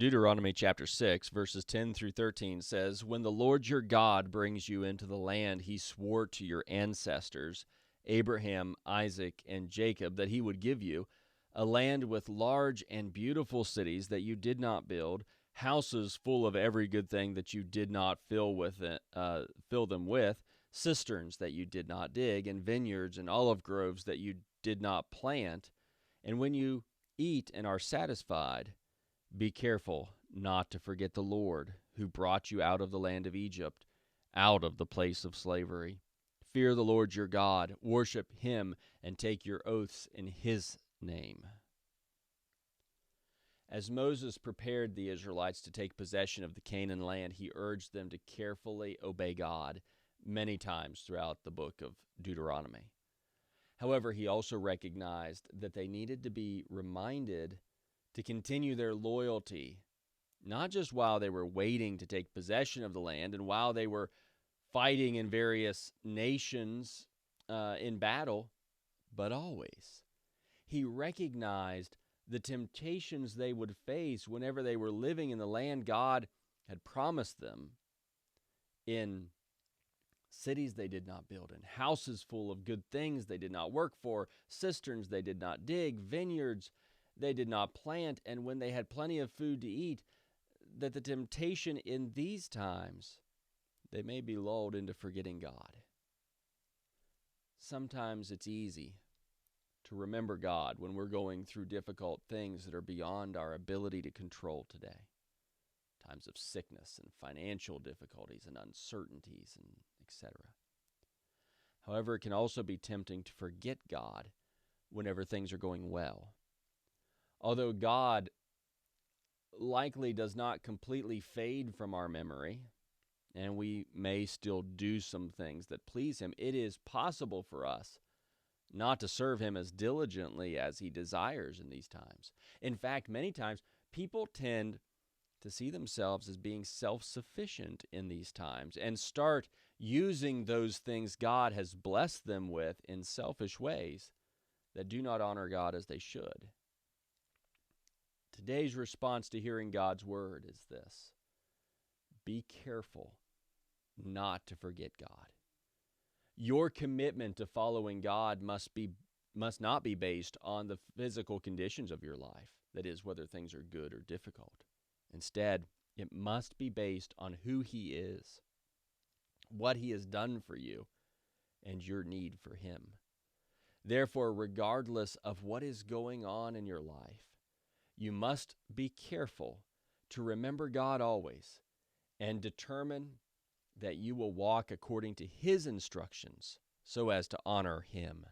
Deuteronomy chapter 6, verses 10 through 13 says, "When the Lord your God brings you into the land he swore to your ancestors, Abraham, Isaac, and Jacob, that he would give you, a land with large and beautiful cities that you did not build, houses full of every good thing that you did not fill them with, cisterns that you did not dig, and vineyards and olive groves that you did not plant. And when you eat and are satisfied, be careful not to forget the Lord, who brought you out of the land of Egypt, out of the place of slavery. Fear the Lord your God, worship him, and take your oaths in his name." As Moses prepared the Israelites to take possession of the Canaan land, he urged them to carefully obey God many times throughout the book of Deuteronomy. However, he also recognized that they needed to be reminded to continue their loyalty, not just while they were waiting to take possession of the land and while they were fighting in various nations in battle, but always. He recognized the temptations they would face whenever they were living in the land God had promised them, in cities they did not build, in houses full of good things they did not work for, cisterns they did not dig, vineyards they did not plant, and when they had plenty of food to eat, that the temptation in these times, they may be lulled into forgetting God. Sometimes it's easy to remember God when we're going through difficult things that are beyond our ability to control today. Times of sickness and financial difficulties and uncertainties and etc. However, it can also be tempting to forget God whenever things are going well. Although God likely does not completely fade from our memory, and we may still do some things that please him, it is possible for us not to serve him as diligently as he desires in these times. In fact, many times people tend to see themselves as being self-sufficient in these times and start using those things God has blessed them with in selfish ways that do not honor God as they should. Today's response to hearing God's word is this: be careful not to forget God. Your commitment to following God must not be based on the physical conditions of your life, that is, whether things are good or difficult. Instead, it must be based on who he is, what he has done for you, and your need for him. Therefore, regardless of what is going on in your life, you must be careful to remember God always and determine that you will walk according to his instructions so as to honor him.